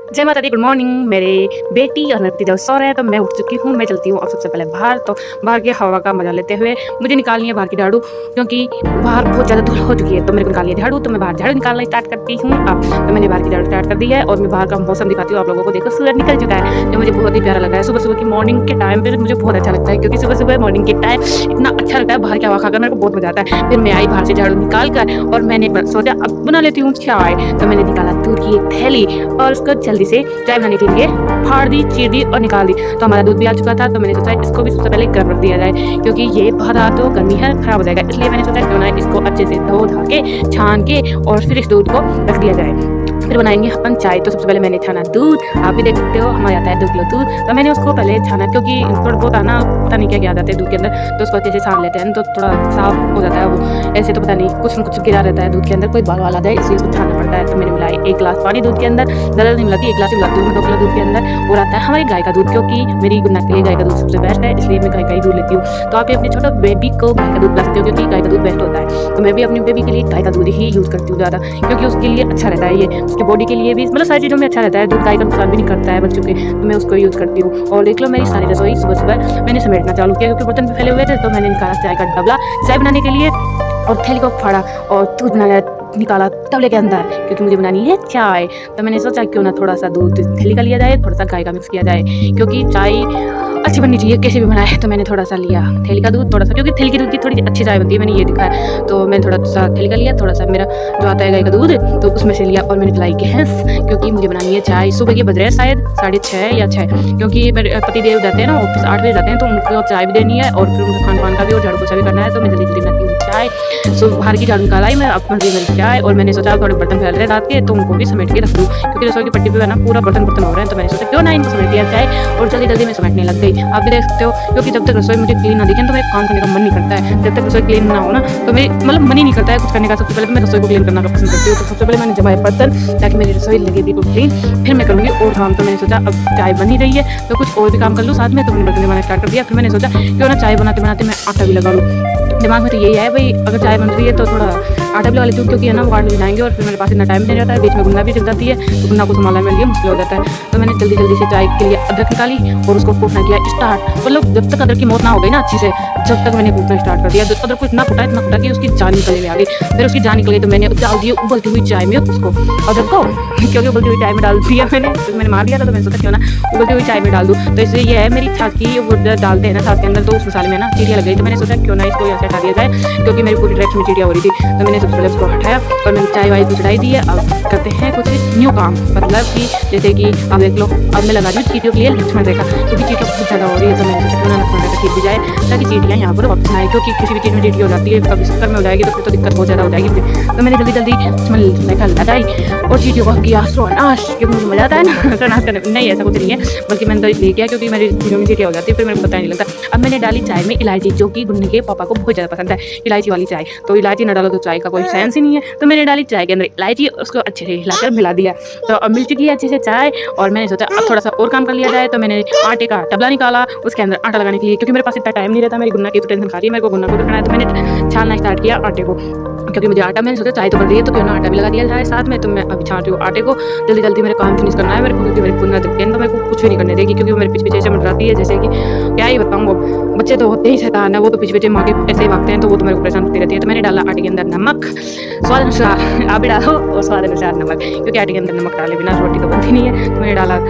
जय माता दी, good morning. मेरे बेटी और मेरे पतिदेव सो रहे हैं तो मैं उठ चुकी हूँ। मैं चलती हूँ अब सबसे पहले बाहर। तो बाहर की हवा का मजा लेते हुए मुझे निकालनी है बाहर की झाड़ू, क्योंकि बाहर बहुत ज़्यादा धूल हो चुकी है। तो मेरे को निकालनी है झाड़ू, तो मैं बाहर झाड़ू निकालना स्टार्ट करती हूँ अब। तो मैंने बाहर की झाड़ू स्टार्ट कर दी है और मैं बाहर का मौसम दिखाती हूँ आप लोगों को। देखो सूरज निकल चुका है, जो मुझे बहुत ही प्यारा लगा है। सुबह सुबह की मॉर्निंग के टाइम पर मुझे बहुत अच्छा लगता है, क्योंकि सुबह सुबह मॉर्निंग के टाइम इतना अच्छा लगता है। बाहर की हवा खाकर मेरे को बहुत मजा आता है। फिर मैं आई बाहर से झाड़ू निकाल कर और मैंने सोचा अब बना लेती हूँ चाय। तो मैंने निकाला दूध की एक थैली और उसको जल्दी से चाय बनाने के लिए फाड़ दी, चीर दी और निकाल दी। तो हमारा दूध भी आ चुका था। तो मैंने सोचा इसको भी सबसे पहले गर्म रख दिया जाए, क्योंकि ये बहुत तो गर्मी है, खराब हो जाएगा। इसलिए मैंने सोचा क्यों ना इसको अच्छे से धो धा के छान के और फिर इस दूध को रख दिया जाए। फिर बनाएंगे अपन चाय। तो सबसे पहले मैंने छाना दूध, आप भी देख सकते हो हमारे आता है 2 किलो दूध। तो मैंने उसको पहले छाना, क्योंकि थोड़ा बहुत आना पता नहीं क्या क्या आ जाता है दूध के अंदर, तो उसको अच्छे से छान लेते हैं तो थोड़ा साफ हो जाता है वो। ऐसे तो पता नहीं कुछ न कुछ गिरा रहता है दूध के अंदर, कोई बाल वाल आ जाए, इसलिए उसको छानना पड़ता है। तो मैंने मिलाई 1 गिलास पानी दूध के अंदर, ज़्यादा नहीं मिलाती, 1 गिलास ही मिलाती हूँ 2 किलो दूध के अंदर। और आता है हमारी गाय का दूध, क्योंकि मेरी गुन्ना के लिए गाय का दूध सबसे बेस्ट है, इसलिए मैं गाय का ही दूध लेती हूँ। तो आप भी अपने छोटे बेबी को गाय का दूध पिला सकते हो, क्योंकि गाय का दूध बेस्ट होता है। तो मैं भी अपनी बेबी के लिए गाय का दूध ही यूज़ करती हूँ ज़्यादा, क्योंकि उसके लिए अच्छा रहता है, ये उसके बॉडी के लिए भी, मतलब सारी चीज़ों में अच्छा रहता है। दूध गाय का नुकसान भी नहीं करता है बच्चों के, तो मैं उसको यूज़ करती हूँ। और देख लो मेरी सारी रसोई सुबह सुबह मैंने समेटना चालू किया, क्योंकि बर्तन फैले हुए थे। तो मैंने निकाला चाय का डबला चाय बनाने के लिए और थैली को फाड़ा और दूध बनाया निकाला तबले के अंदर, क्योंकि मुझे बनानी है चाय। तो मैंने सोचा क्यों ना थोड़ा सा दूध थैली का लिया जाए, थोड़ा सा गाय का मिक्स किया जाए, क्योंकि चाय अच्छी बननी चाहिए कैसे भी बनाए। तो मैंने थोड़ा सा लिया थैली का दूध, थोड़ा सा, क्योंकि थैली की दूध की थोड़ी अच्छी चाय बनती है, मैंने ये देखा है। तो मैंने थोड़ा सा थैली का लिया, थोड़ा सा मेरा जो आता है गाय का दूध, तो उसमें से लिया और मैंने जलाई गैस, क्योंकि मुझे बनानी है चाय। सुबह के बज रहे हैं शायद 6:30 या 6, क्योंकि मेरे पति देव जाते हैं ना ऑफिस, 8 बजे जाते हैं, तो उनको चाय भी देनी है और फिर उनका खान पान का भी और झाड़ू पोछा भी करना है। तो मैं जल्दी जल्दी बनाती हूँ चाय। सो बाहर की झाड़ू निकाला मैं अपन मेरी चाय, और मैंने सोचा थोड़े बर्तन फैल रहे रात के, तो उनको भी समेट के रख दूँ, क्योंकि रसोई की पट्टी पे है ना पूरा बर्तन हो रहे हैं। तो मैंने सोचा क्यों ना इनको समेट दिया जाए, और जल्दी जल्दी मैं समेटने लग गई। आप भी देख सकते हो, क्योंकि जब तक रसोई मुझे क्लीन ना दिखे तो मेरे काम करने का मन नहीं करता है। जब तक रसोई क्लीन ना हो ना, तो मेरे मतलब मन ही नहीं करता है कुछ करने का। सबसे पहले मैं रसोई को क्लीन करना का पसंद करती हूँ। तो सबसे पहले मैंने जमाए बर्तन, ताकि मेरी रसोई लगे बिल्कुल क्लीन, फिर मैं करूँगी और काम। तो मैंने सोचा अब चाय बन ही रही है तो कुछ और भी काम कर लूँ साथ में। तो मैंने बर्तन बनाना स्टार्ट कर दिया। फिर मैंने सोचा क्यों ना चाय बनाते बनाते मैं आटा भी लगा लूँ। दिमाग में तो यही है भाई, अगर चाय बन रही है तो थोड़ा आटा भी लगा लेती हूँ, क्योंकि है ना वो काट ले जाएंगे और फिर मेरे पास इतना टाइम नहीं रहता है। बीच में गुन्ना भी जल जाती है, तो गुन्ना को संभालना मेरे लिए मुश्किल हो जाता है। तो मैंने जल्दी जल्दी से चाय के लिए अदरक निकाली और उसको कूटना किया स्टार्ट। मतलब जब तक अदरक की मौत ना हो गई ना अच्छी से, जब तक मैंने कूटना स्टार्ट कर दिया। अदरक को इतना कुटा कि उसकी जान निकलने आ गई। फिर उसकी जान निकल गई तो मैंने डाल दिया उबलती हुई चाय में उसको, अदरक को, क्योंकि उबलती हुई चाय में डाल दिया मैंने। तो मैंने मार दिया था, तो मैंने सोचा क्यों ना उबलती हुई चाय में डाल दूँ। तो इसलिए ये है मेरी छाछ की वो डालते हैं ना छाछ के अंदर, तो उस मसाले में ना चिड़िया लग गई। तो मैंने सोचा क्यों ना इसको यहाँ से हटा दिया जाए, क्योंकि मेरी पूरी डायरेक्ट में चिड़िया हो रही थी। तो मैंने सबसे पहले उसको हटाया और मैंने चाय वाय को चढ़ाई दी है। अब करते हैं कुछ न्यू काम, मतलब कि जैसे कि आप देख लो, अब मैं लगा रही हूँ चीटियों के लिए लक्ष्मण रेखा, क्योंकि चीटियाँ बहुत ज़्यादा हो रही है। तो मैंने सोचा क्यों ना लक्ष्मण रेखा खींच दी जाए, ताकि चीटियाँ यहाँ पर वापस आए, क्योंकि किसी भी चीज़ में चीटी हो जाती है, कभी चक्कर में हो जाएगी तो फिर तो दिक्कत बहुत ज़्यादा हो जाएगी फिर। तो मैंने जल्दी जल्दी लक्ष्मण रेखा लगाई और चीटियों को किया सर्वनाश, क्योंकि मुझे मजा आता है ना सर्वनाश करने में। नहीं ऐसा कुछ नहीं है, बल्कि मैंने तो इसलिए किया क्योंकि मेरी चीज़ों में चीटियाँ हो जाती है, फिर मेरे को पता नहीं लगता। अब मैंने डाली चाय में इलायची, जो कि गुन्ने के पापा को बहुत ज़्यादा पसंद है इलायची वाली चाय। तो इलायची न डालो तो चाय का कोई सेंस ही नहीं है। तो मैंने डाली चाय के अंदर इलायची, उसको अच्छे से हिलाकर मिला दिया। तो अब मिल चुकी है अच्छे से चाय, और मैंने सोचा अब थोड़ा सा और काम कर लिया जाए। तो मैंने आटे का टबला निकाला, उसके अंदर आटा लगाने के लिए, क्योंकि मेरे पास इतना टाइम नहीं रहता। मेरी गुन्ना की तो टेंशन खा रही है, मेरे को गुन्ना को रखना है। तो मैंने छानना स्टार्ट किया आटे को, क्योंकि मुझे आटा, मैंने सोचा चाय तो बन रही है तो क्यों ना आटा भी लगा दिया जाए साथ में। तो मैं अभी छान रही हूँ आटे को, जल्दी जल्दी मेरे काम फिनिश करना है मेरे को, क्योंकि मेरी गुन्ना जब तो मेरे को कुछ भी नहीं करने देगी, क्योंकि वो मेरे पीछे पीछे ऐसे मंडराती है जैसे कि क्या ही बताऊँ। वो बच्चे तो होते ही शैतान है, वो तो पीछे पीछे माँ के ऐसे ही भागते हैं, तो वो तो मेरे को परेशान करती रहती है। तो मैंने डाला आटे के अंदर नमक स्वाद अनुसार, आप भी डालो और स्वाद अनुसार नमक, क्योंकि आटे के अंदर नमक डाले बिना रोटी तो बनती नहीं है। तो मैंने डाला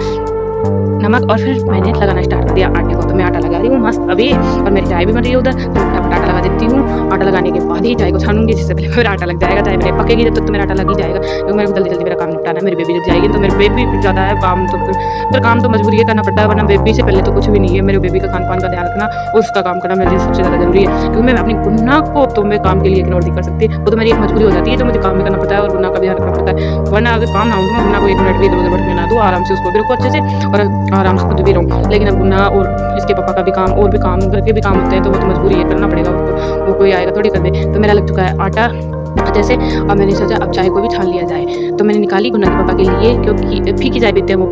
नमक और फिर मैंने लगाना स्टार्ट कर दिया आटे को। तो मैं आटा लगा रही हूँ मस्त अभी, और मेरी चाय भी बन रही है उधर। तो फटाफट आटा लगा देती हूँ। आटा लगाने के बाद ही चाय को छानूंगी, जिससे पहले मेरा आटा लग जाएगा। चाय मेरे पकेगी जब तक तो मेरा आटा लग ही जाएगा, क्योंकि मेरे को जल्दी जल्दी मेरा काम निपटाना है। मेरी बेबी जब जाएगी तो मेरी बेबी ज़्यादा है काम, तो फिर काम तो मजबूरी है करना पड़ता है, वरना बेबी से पहले तो कुछ भी नहीं है। मेरे बेबी का खान पान का ध्यान रखना और उसका काम करना मेरे लिए सबसे ज़्यादा जरूरी है, क्योंकि मैं अपनी गुन्ना को तो मैं काम के लिए इग्नोर नहीं कर सकती। वो तो मेरी एक मजबूरी हो जाती है, तो मुझे काम भी करना पड़ता है और गुन्ना का भी ध्यान रखना पड़ता है। वरना अगर काम ना हो तो गुन्ना को 1 मिनट भी इधर उधर भटकने ना दूँ, आराम से उसको भी रखो अच्छे से और आराम से खुद भी रहूँ। लेकिन अब गुन्ना और इसके पापा का भी काम और भी काम, घर के भी काम होते हैं, तो वो तो मजबूरी है, करना पड़ेगा उसको, वो कोई आएगा थोड़ी कर दे। तो मेरा लग चुका है आटा अच्छे से। अब मैंने सोचा अब चाय को भी छान लिया जाए। तो मैंने निकाली गुन्ना के पापा के लिए, क्योंकि फीकी चाय पीते हैं वो,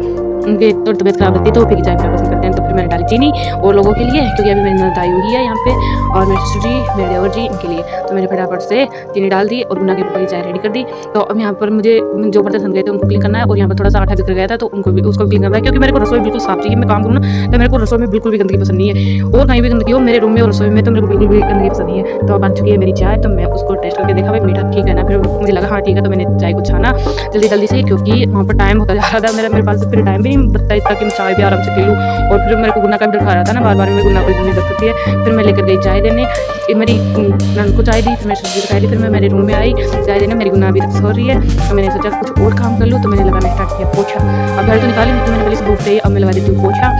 उनकी थोड़ी तबीयत खराब रहती है तो वो फीकी चाय पीना पसंद करते हैं। हैं, तो फिर मैंने डाली चीनी और लोगों के लिए, क्योंकि अभी मेरी ननद आई हुई है यहाँ पे और मेरे ससुर जी, मेरे देवर जी, इनके लिए। तो मैंने फटाफट से चीनी डाल दी और गुना के पापा की चाय रेडी कर दी। तो अब यहाँ पर मुझे जो बर्तन गए थे उनको क्लीन करना है और यहाँ पर थोड़ा सा आटा बिखर गया था तो उनको भी उसको क्लीन करना है, क्योंकि मेरे को रसोई बिल्कुल साफ चाहिए। मैं काम करूँ ना तो मेरे को रसोई में बिल्कुल भी गंदगी पसंद नहीं है, और कहीं भी गंदगी हो मेरे रूम में और रसोई में तो मेरे को बिल्कुल भी गंदगी पसंद नहीं है। तो अब बन चुकी है मेरी चाय, तो मैं उसको टेस्ट करके देखा भाई मीठा ठीक है ना, फिर मुझे लगा हाँ ठीक है। तो मैंने चाय को छाना जल्दी से, क्योंकि वहाँ पर टाइम होता जा रहा था मेरे पास फिर टाइम भी नहीं बचता इतना कि मैं चाय भी आराम से पी लूँ। और फिर मेरे को गुना का भी डर खा रहा था ना, बार में गुना को इतनी दिक्कत होती है। फिर मैं लेकर गई चाय देने, मेरी ननद को चाय दी, फिर मेरी सब्जी को चाय दी, फिर मैं मेरे रूम में आई चाय देने। मेरी गुना अभी तक सो रही है, तो मैंने सोचा कुछ और काम कर लूँ, तो मैंने लगाना स्टार्ट किया पोछा। अब घर तो निकाली, तो मैंने पहले से धूप रही, अब मैं लगा देती हूँ पोछा।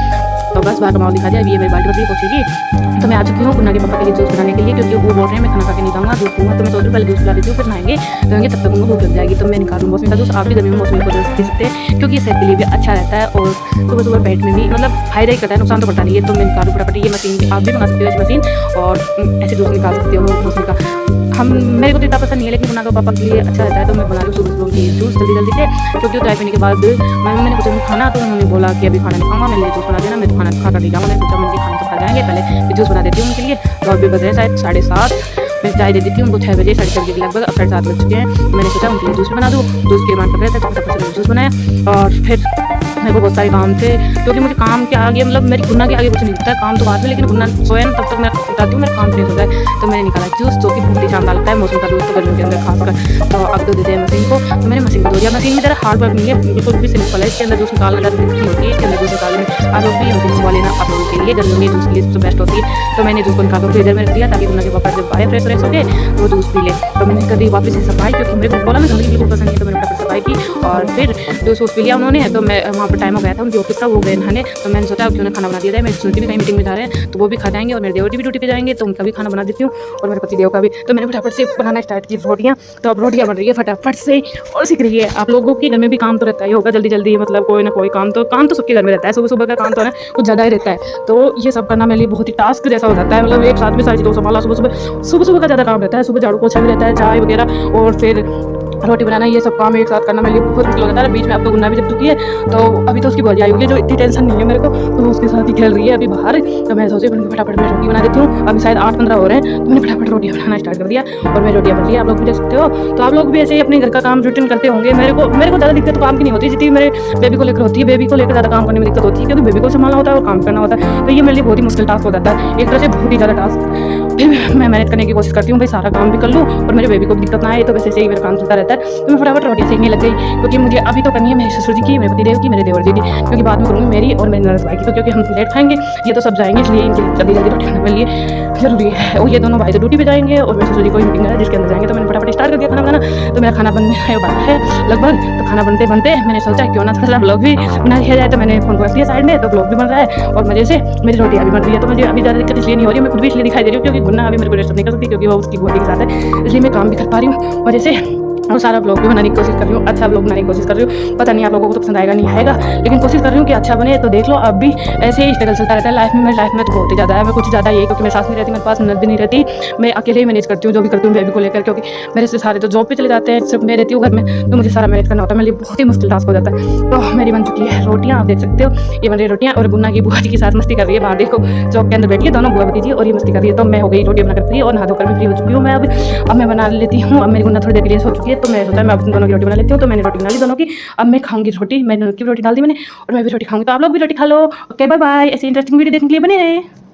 तो बस बाहर का माहौल दिखा दिया। अभी ये मेरी बाल्टी बदली पोछेगी। तो मैं आ चुकी हूँ गुना के पापा के लिए जूस बनाने के लिए, क्योंकि वो बोल रहे हैं मैं खाना खा के नहीं जाऊँगा, दूध पीऊँगा। तो मैं सोच रही पहले जूस पिला देती हूँ, फिर नहाएंगे धोएंगे, तब तक उनको भूख लग जाएगी। तो मैं निकालूँ मौसमी का जूस। आप भी गर्मी में मौसमी का जूस पी सकते हैं, क्योंकि सेहत के लिए भी अच्छा रहता है और सुबह पेट में भी मतलब फायदा ही करता है, नुकसान तो करता नहीं है। तो मैं निकालूँ फटाफट ये मशीन, आप भी मंगा सकते हो इस मशीन और ऐसे जूस निकाल सकते हो मौसमी का। हम मेरे को तो इतना पसंद नहीं है, लेकिन गुना का पापा के लिए अच्छा रहता है, तो मैं बना लूँ सुबह की जूस जल्दी से। क्योंकि चाय पीने के बाद मैंने पूछा खाना, तो उन्होंने बोला कि अभी खाना नहीं खाऊंगा, मेरे लिए जूस बना देना। मैं तो खाना खा कर नहीं जाऊँगा, मैंने सोचा मुझे खाना तो खा जाएंगे, पहले जूस बना देती हूँ उनके लिए। तो अभी बज रहे हैं शायद 7:30। मैं चाय दे देती हूँ उनको 6 बजे 6:30 बजे के लगभग, अब 7:30 बज चुके हैं। मैंने सोचा उनके लिए जूस बना दूँ, जूस की डिमांड कर रहे थे, तो फटाफट जूस बनाया। और फिर मेरे को बहुत सारे काम थे, क्योंकि मुझे काम के आगे मतलब मेरी गुना के आगे कुछ नहीं दिखता है, काम तो बाद में, लेकिन गुना सोए ना तब तक मैं उठाती हूँ, मेरा काम फ्रेश होता है। तो मैंने निकाला जूस, जो कि बहुत ही शानदार लगता है मौसम का जूस, तो गर्मी के अंदर खासकर। तो अब दो देते हैं मशीन को, तो मैंने मशीन को धो दिया। मशीन में ज़रा हार्ड वर्क नहीं है, बिल्कुल भी सिंपल है। इसके अंदर जूस निकालना ज़्यादा दिक्कत नहीं होती है, इसके अंदर जूस निकालने आप लोग भी मशीन मंगवा लेना, आप लोगों के लिए गर्मियों में जूस के लिए सबसे बेस्ट होती है। तो मैंने जूस को निकाल फ्रीजर में रख दिया, ताकि गुना के पापा जब आए फ्रेश हो गए तो वो जूस पी ले। तो मैंने कर दी वापस से सफाई, क्योंकि मेरे को बोला ना गंदगी बिल्कुल पसंद नहीं, तो मैंने फटाफट सफाई की और फिर जूस पी लिया उन्होंने। तो मैं वहाँ पर टाइम हो गया था उनकी ऑफिस का, वो गए नहाने। तो मैंने सोचा क्यों ना खाना बना दिया जाए। मेरे ससुर भी कहीं मीटिंग में जा रहे हैं, तो वो भी खा जाएंगे, और मेरे देवर जी भी ड्यूटी पे जाएंगे, तो उनका भी खाना बना देती हूँ, और मेरे पति देव का भी। तो मैंने फटाफट से बनाना स्टार्ट की रोटियाँ। तो अब रोटियाँ बन रही है फटाफट से और सीख रही है। आप लोगों के घर में भी काम तो रहता ही होगा जल्दी मतलब कोई ना कोई काम तो सबके घर में रहता है। सुबह का काम तो है कुछ ज़्यादा ही रहता है, तो ये सब करना मेरे लिए बहुत ही टास्क जैसा हो जाता है। मतलब एक साथ में सारी चीज़ों संभाला, सुबह का ज़्यादा काम रहता है। सुबह झाड़ू पोछा भी रहता है, चाय वगैरह, और फिर रोटी बनाना, ये सब काम एक साथ करना मेरे लिए बहुत मुश्किल हो जाता है। बीच में अब तो गुना भी जब चुकी है, तो अभी तो उसकी बहुत आई हुई है, जो इतनी टेंशन नहीं है मेरे को, तो उसके साथ ही खेल रही है अभी बाहर। तो मैं सोची फटाफट मैं रोटी बना देती हूँ। अभी शायद 8-15 हो रहे हैं, तो मैंने फटाफट रोटी बनाना स्टार्ट कर दिया और मैं रोटियाँ बन रही है। आप लोग भी देख सकते हो। तो आप लोग भी ऐसे ही अपने घर का काम रूटीन करते होंगे। मेरे को ज़्यादा दिक्कत काम की नहीं होती, जितनी मेरे बेबी को लेकर होती है। बेबी को लेकर ज़्यादा काम करने में दिक्कत होती है, क्योंकि बेबी को संभालना होता है और काम करना होता है। तो ये मेरे लिए बहुत ही मुश्किल टास्क हो जाता है, एक तरह से बहुत ही ज़्यादा टास्क। फिर मैं मैनेज करने की कोशिश करती हूँ, भाई सारा काम भी कर लूँ और मेरे बेबी को भी दिक्कत ना आए। तो वैसे से ही मेरा काम चलता रहता है। तो मैं फटाफट रोटियाँ सेकने लग गई, क्योंकि मुझे अभी तो करनी है मेरे ससुर जी की, मेरे पतिदेव की, मेरे देवर जी की, क्योंकि बाद में करूँगी मेरी और मेरी ननद भाई की। तो क्योंकि हम लेट खाएंगे, ये तो सब जाएंगे, इसलिए इनकी जल्दी रोटी खाने के लिए जरूरी है। और ये दोनों भाई तो ड्यूटी पे जाएंगे और मेरे ससुर जी कोई मीटिंग है जिसके अंदर जाएंगे। तो मैंने फटाफट स्टार्ट कर दिया खाना बनाना। तो मेरा खाना बनने वाला है लगभग। तो खाना बनते मैंने सोचा क्यों ना थोड़ा ब्लॉग भी बना दिया जाए। तो मैंने फोन को रख दिया साइड में, तो ब्लॉग भी बन रहा है और मजे से मेरी रोटियाँ भी बन रही है। तो मुझे अभी ज़्यादा दिक्कत इसलिए नहीं हो रही है, मैं खुद भी इसलिए दिखाई दे रही हूँ, क्योंकि गुन्ना अभी मेरे को रेस्ट नहीं कर सकती, क्योंकि वो उसकी गोदी के साथ है, इसलिए मैं काम भी कर पा रही हूँ मजे से। और सारा ब्लॉग भी बनाने की कोशिश कर रही हूँ, अच्छा ब्लॉग बनाने की कोशिश कर रही हूँ। पता नहीं आप लोगों को तो पसंद आएगा नहीं आएगा, लेकिन कोशिश कर रही हूँ कि अच्छा बने। तो देख लो, अब भी ऐसे ही स्ट्रगल चलता रहता है लाइफ में। मेरी लाइफ में तो बहुत ही ज़्यादा है, मैं कुछ ज़्यादा ये, क्योंकि मेरे सास नहीं रहती, मेरे पास ननद भी नहीं रहती, मैं अकेले ही मैनेज करती हूँ जो भी करती हूँ बेबी को लेकर। क्योंकि मेरे से सारे तो जॉब पे चले जाते हैं, सिर्फ मैं रहती हूँ घर में, तो मुझे सारा मैनेज करना होता है। मेरे लिए बहुत ही मुश्किल टास्क हो जाता है। तो मेरी बन चुकी है रोटियाँ, आप देख सकते हो, ये बन रही रोटियाँ। और गुन्ना की बुआ जी के साथ मस्ती कर रही है बाहर, देखो चौक के अंदर बैठी है दोनों बुआ भतीजी, और ये मस्ती कर रही है। तो मैं हो गई रोटियाँ बनाकर फ्री और नहा धोकर भी फ्री हो चुकी हूँ मैं। अब मैं बना लेती हूँ। अब मेरी गुन्ना थोड़ी देर के लिए सो चुकी है, तो मैं सोचा मैं अपनी दोनों की रोटी बना लेती हूँ। तो मैंने रोटी बना ली दोनों की। अब मैं खाऊंगी रोटी, मैंने उनकी रोटी डाल दी मैंने, और मैं भी रोटी खाऊंगी। तो आप लोग भी रोटी खा लो। Okay bye bye. ऐसी इंटरेस्टिंग वीडियो देखने के लिए बने रहे।